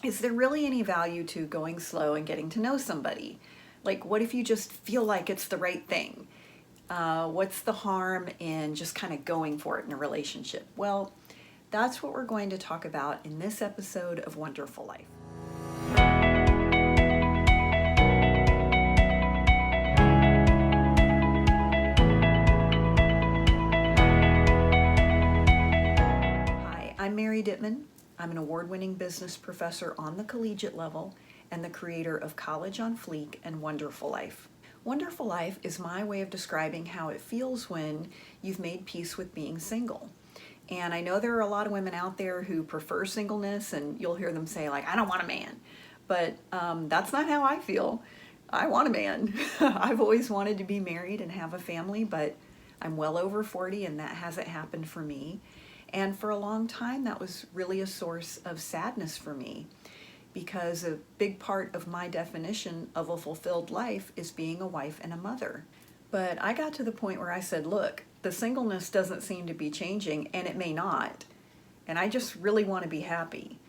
is there really any value to going slow and getting to know somebody? Like, what if you just feel like it's the right thing? What's the harm in just kind of going for it in a relationship? Well, that's what we're going to talk about in this episode of One-Derful Life. Hi, I'm Mary Ditman. I'm an award-winning business professor on the collegiate level and the creator of College on Fleek and One-Derful Life. One-Derful Life is my way of describing how it feels when you've made peace with being single. And I know there are a lot of women out there who prefer singleness, and you'll hear them say, like, I don't want a man. But that's not how I feel. I want a man. I've always wanted to be married and have a family, but I'm well over 40 and that hasn't happened for me. And for a long time, that was really a source of sadness for me, because a big part of my definition of a fulfilled life is being a wife and a mother. But I got to the point where I said, look, the singleness doesn't seem to be changing, and it may not. And I just really want to be happy.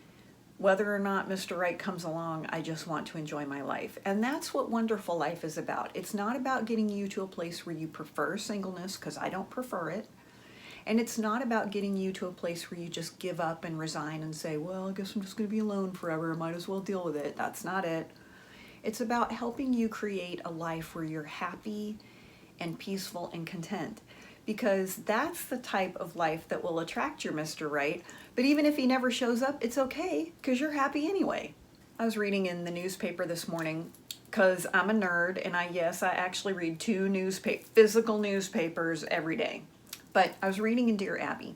Whether or not Mr. Right comes along, I just want to enjoy my life. And that's what One-Derful Life is about. It's not about getting you to a place where you prefer singleness, because I don't prefer it. And it's not about getting you to a place where you just give up and resign and say, well, I guess I'm just going to be alone forever. I might as well deal with it. That's not it. It's about helping you create a life where you're happy and peaceful and content, because that's the type of life that will attract your Mr. Right. But even if he never shows up, it's okay, because you're happy anyway. I was reading in the newspaper this morning, because I'm a nerd, and I actually read 2 physical newspapers every day. But I was reading in Dear Abby,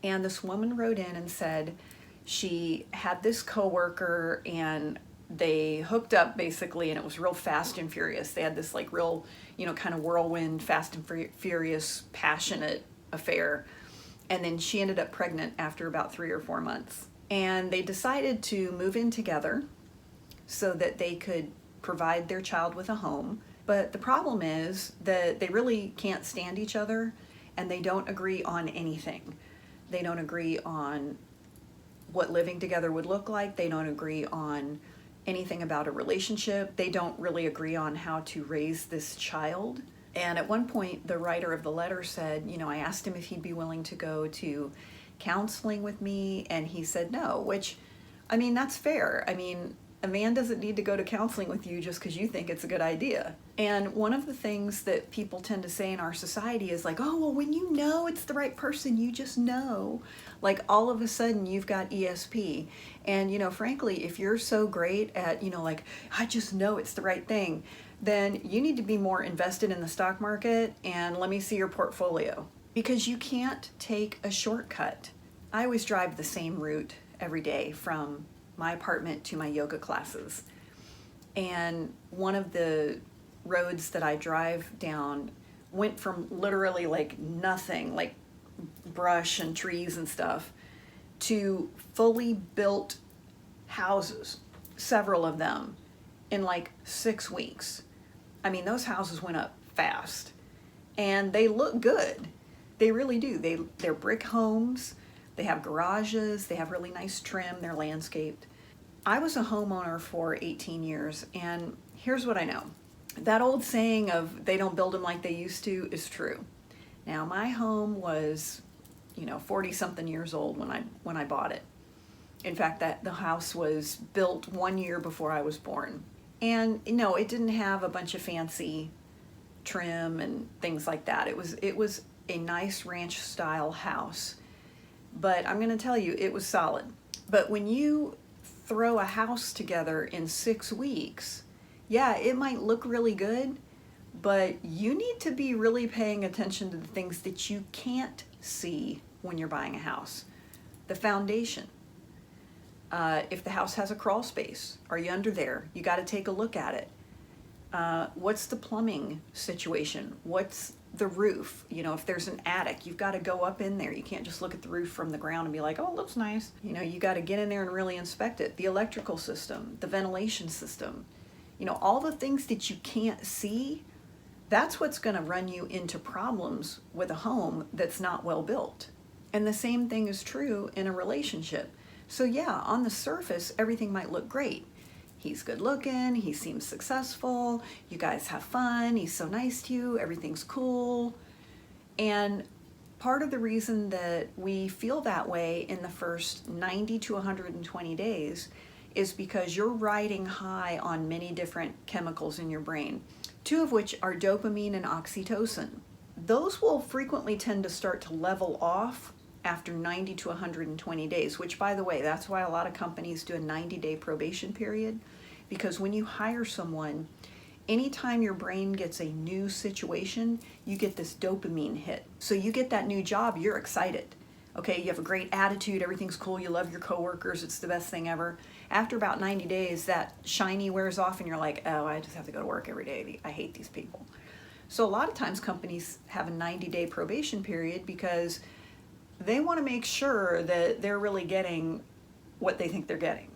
and this woman wrote in and said she had this coworker and they hooked up basically, and it was real fast and furious. They had this like real, kind of whirlwind, fast and furious, passionate affair. And then she ended up pregnant after about 3 or 4 months. And they decided to move in together so that they could provide their child with a home. But the problem is that they really can't stand each other, and they don't agree on anything. They don't agree on what living together would look like. They don't agree on anything about a relationship. They don't really agree on how to raise this child. And at one point, the writer of the letter said, I asked him if he'd be willing to go to counseling with me, and he said no, which, that's fair. A man doesn't need to go to counseling with you just because you think it's a good idea. And one of the things that people tend to say in our society is like, oh, well, when you know it's the right person, you just know. Like all of a sudden you've got ESP. And, frankly, if you're so great at, like, I just know it's the right thing, then you need to be more invested in the stock market and let me see your portfolio. Because you can't take a shortcut. I always drive the same route every day from my apartment to my yoga classes. And one of the roads that I drive down went from literally like nothing, like brush and trees and stuff, to fully built houses, several of them, in like 6 weeks. Those houses went up fast. And they look good. They really do. They're brick homes. They have garages, they have really nice trim, they're landscaped. I was a homeowner for 18 years, and here's what I know. That old saying of they don't build them like they used to is true. Now, my home was, 40-something years old when I bought it. In fact, the house was built 1 year before I was born. And, it didn't have a bunch of fancy trim and things like that. It was a nice ranch-style house. But I'm going to tell you, it was solid. But when you throw a house together in 6 weeks, it might look really good, but you need to be really paying attention to the things that you can't see when you're buying a house. The foundation. If the house has a crawl space, are you under there? You got to take a look at it. What's the plumbing situation? What's the roof? If there's an attic, you've got to go up in there. You can't just look at the roof from the ground and be like, oh, it looks nice. You got to get in there and really inspect it. The electrical system, the ventilation system, all the things that you can't see, that's what's going to run you into problems with a home that's not well built. And the same thing is true in a relationship. So yeah, on the surface, everything might look great. He's good looking, he seems successful, you guys have fun, he's so nice to you, everything's cool. And part of the reason that we feel that way in the first 90 to 120 days is because you're riding high on many different chemicals in your brain, two of which are dopamine and oxytocin. Those will frequently tend to start to level off after 90 to 120 days, which, by the way, that's why a lot of companies do a 90-day probation period, because when you hire someone, anytime your brain gets a new situation, you get this dopamine hit. So you get that new job, you're excited. Okay, you have a great attitude, everything's cool, you love your coworkers, it's the best thing ever. After about 90 days, that shiny wears off and you're like, oh, I just have to go to work every day. I hate these people. So a lot of times companies have a 90-day probation period because they want to make sure that they're really getting what they think they're getting.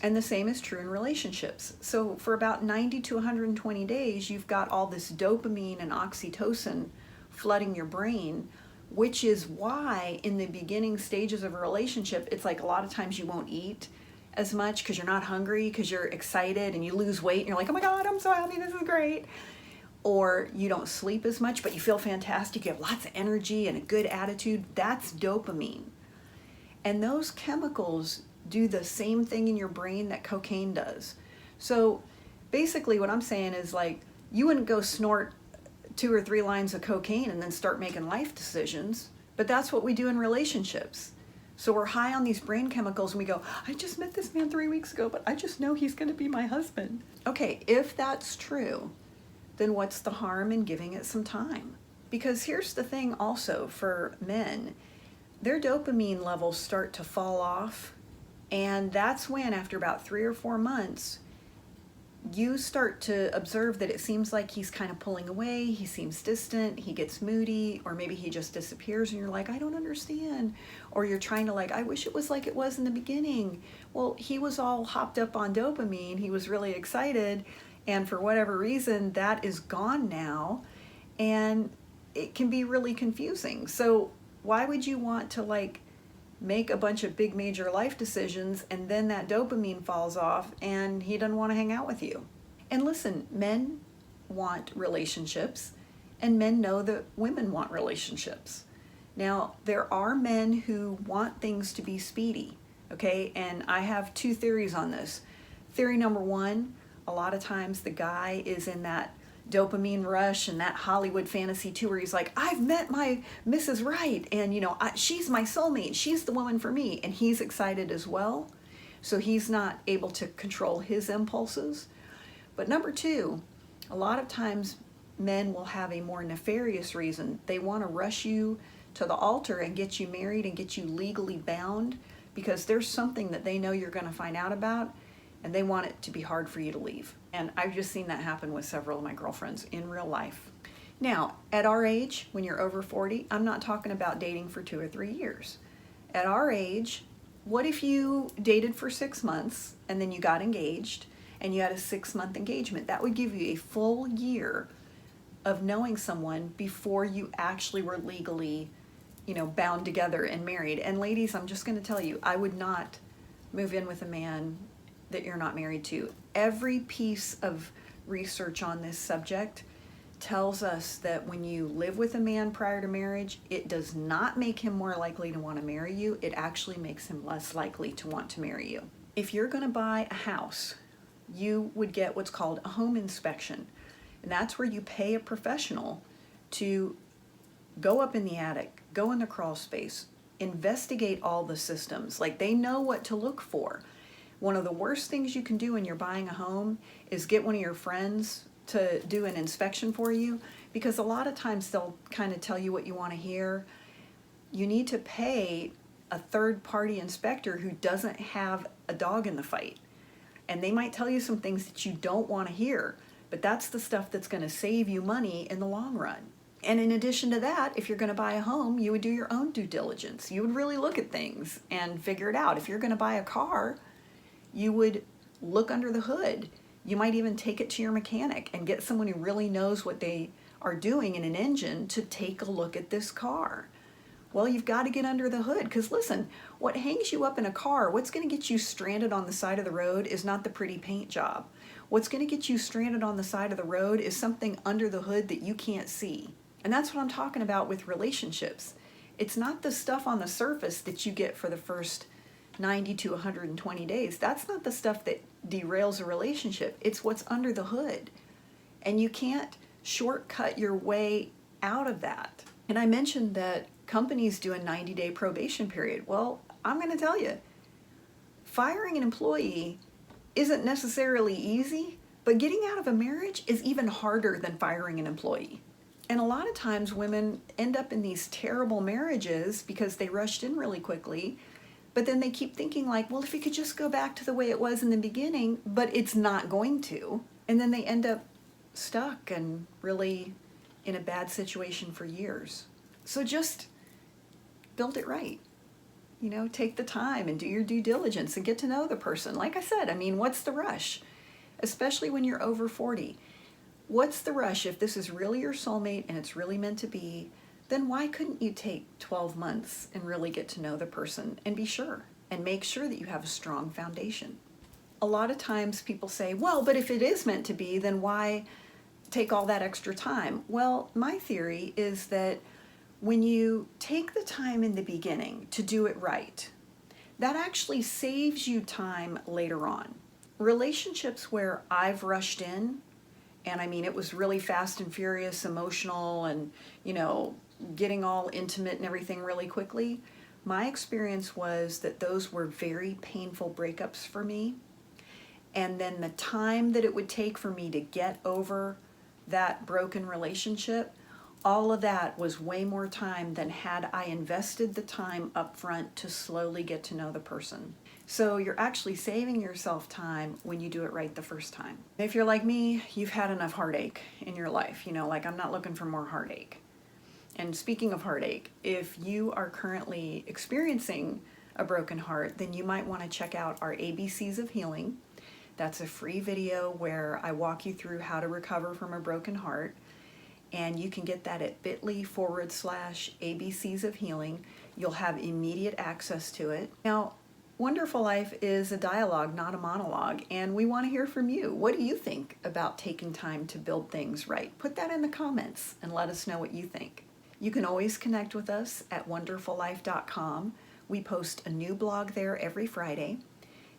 And the same is true in relationships. So for about 90 to 120 days, you've got all this dopamine and oxytocin flooding your brain, which is why in the beginning stages of a relationship, it's like a lot of times you won't eat as much because you're not hungry, because you're excited, and you lose weight and you're like, oh my God, I'm so happy, this is great. Or you don't sleep as much, but you feel fantastic, you have lots of energy and a good attitude. That's dopamine. And those chemicals do the same thing in your brain that cocaine does. So basically what I'm saying is, like, you wouldn't go snort 2 or 3 lines of cocaine and then start making life decisions, but that's what we do in relationships. So we're high on these brain chemicals and we go, I just met this man 3 weeks ago, but I just know he's going to be my husband. Okay, if that's true, then what's the harm in giving it some time? Because here's the thing also for men, their dopamine levels start to fall off, and that's when, after about 3 or 4 months, you start to observe that it seems like he's kind of pulling away, he seems distant, he gets moody, or maybe he just disappears and you're like, I don't understand. Or you're trying to, like, I wish it was like it was in the beginning. Well, he was all hopped up on dopamine, he was really excited, and for whatever reason, that is gone now, and it can be really confusing. So why would you want to, like, make a bunch of big major life decisions and then that dopamine falls off and he doesn't want to hang out with you? And listen, men want relationships and men know that women want relationships. Now, there are men who want things to be speedy, okay? And I have 2 theories on this. Theory number 1, a lot of times the guy is in that dopamine rush and that Hollywood fantasy too, where he's like, I've met my Mrs. Right, and she's my soulmate, she's the woman for me, and he's excited as well, so he's not able to control his impulses. But number 2, a lot of times men will have a more nefarious reason. They want to rush you to the altar and get you married and get you legally bound because there's something that they know you're going to find out about, and they want it to be hard for you to leave. And I've just seen that happen with several of my girlfriends in real life. Now, at our age, when you're over 40, I'm not talking about dating for 2 or 3 years. At our age, what if you dated for 6 months and then you got engaged and you had a 6-month engagement? That would give you a full year of knowing someone before you actually were legally, bound together and married. And ladies, I'm just going to tell you, I would not move in with a man that you're not married to. Every piece of research on this subject tells us that when you live with a man prior to marriage, it does not make him more likely to want to marry you. It actually makes him less likely to want to marry you. If you're going to buy a house, you would get what's called a home inspection. And that's where you pay a professional to go up in the attic, go in the crawl space, investigate all the systems. Like, they know what to look for. One of the worst things you can do when you're buying a home is get one of your friends to do an inspection for you, because a lot of times they'll kind of tell you what you want to hear. You need to pay a third-party inspector who doesn't have a dog in the fight. And they might tell you some things that you don't want to hear, but that's the stuff that's going to save you money in the long run. And in addition to that, if you're going to buy a home, you would do your own due diligence. You would really look at things and figure it out. If you're going to buy a car, you would look under the hood. You might even take it to your mechanic and get someone who really knows what they are doing in an engine to take a look at this car. Well, you've got to get under the hood, because listen, what hangs you up in a car, what's going to get you stranded on the side of the road is not the pretty paint job. What's going to get you stranded on the side of the road is something under the hood that you can't see. And that's what I'm talking about with relationships. It's not the stuff on the surface that you get for the first 90 to 120 days. That's not the stuff that derails a relationship. It's what's under the hood. And you can't shortcut your way out of that. And I mentioned that companies do a 90-day probation period. Well, I'm going to tell you, firing an employee isn't necessarily easy, but getting out of a marriage is even harder than firing an employee. And a lot of times women end up in these terrible marriages because they rushed in really quickly, but then they keep thinking like, well, if it could just go back to the way it was in the beginning, but it's not going to. And then they end up stuck and really in a bad situation for years. So just build it right. You know, take the time and do your due diligence and get to know the person. Like I said, I mean, what's the rush? Especially when you're over 40. What's the rush? If this is really your soulmate and it's really meant to be, then why couldn't you take 12 months and really get to know the person and be sure and make sure that you have a strong foundation? A lot of times people say, well, but if it is meant to be, then why take all that extra time? Well, my theory is that when you take the time in the beginning to do it right, that actually saves you time later on. Relationships where I've rushed in, and I mean, it was really fast and furious, emotional, and, you know, getting all intimate and everything really quickly, my experience was that those were very painful breakups for me. And then the time that it would take for me to get over that broken relationship, all of that was way more time than had I invested the time up front to slowly get to know the person. So you're actually saving yourself time when you do it right the first time. If you're like me, you've had enough heartache in your life. You know, like, I'm not looking for more heartache. And speaking of heartache, if you are currently experiencing a broken heart, then you might want to check out our ABCs of Healing. That's a free video where I walk you through how to recover from a broken heart. And you can get that at bit.ly/ABCs of Healing. You'll have immediate access to it. Now, One-Derful Life is a dialogue, not a monologue, and we want to hear from you. What do you think about taking time to build things right? Put that in the comments and let us know what you think. You can always connect with us at wonderfullife.com. We post a new blog there every Friday.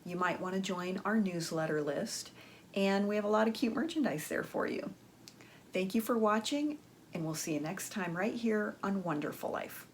You might want to join our newsletter list, and we have a lot of cute merchandise there for you. Thank you for watching, and we'll see you next time right here on One-Derful Life.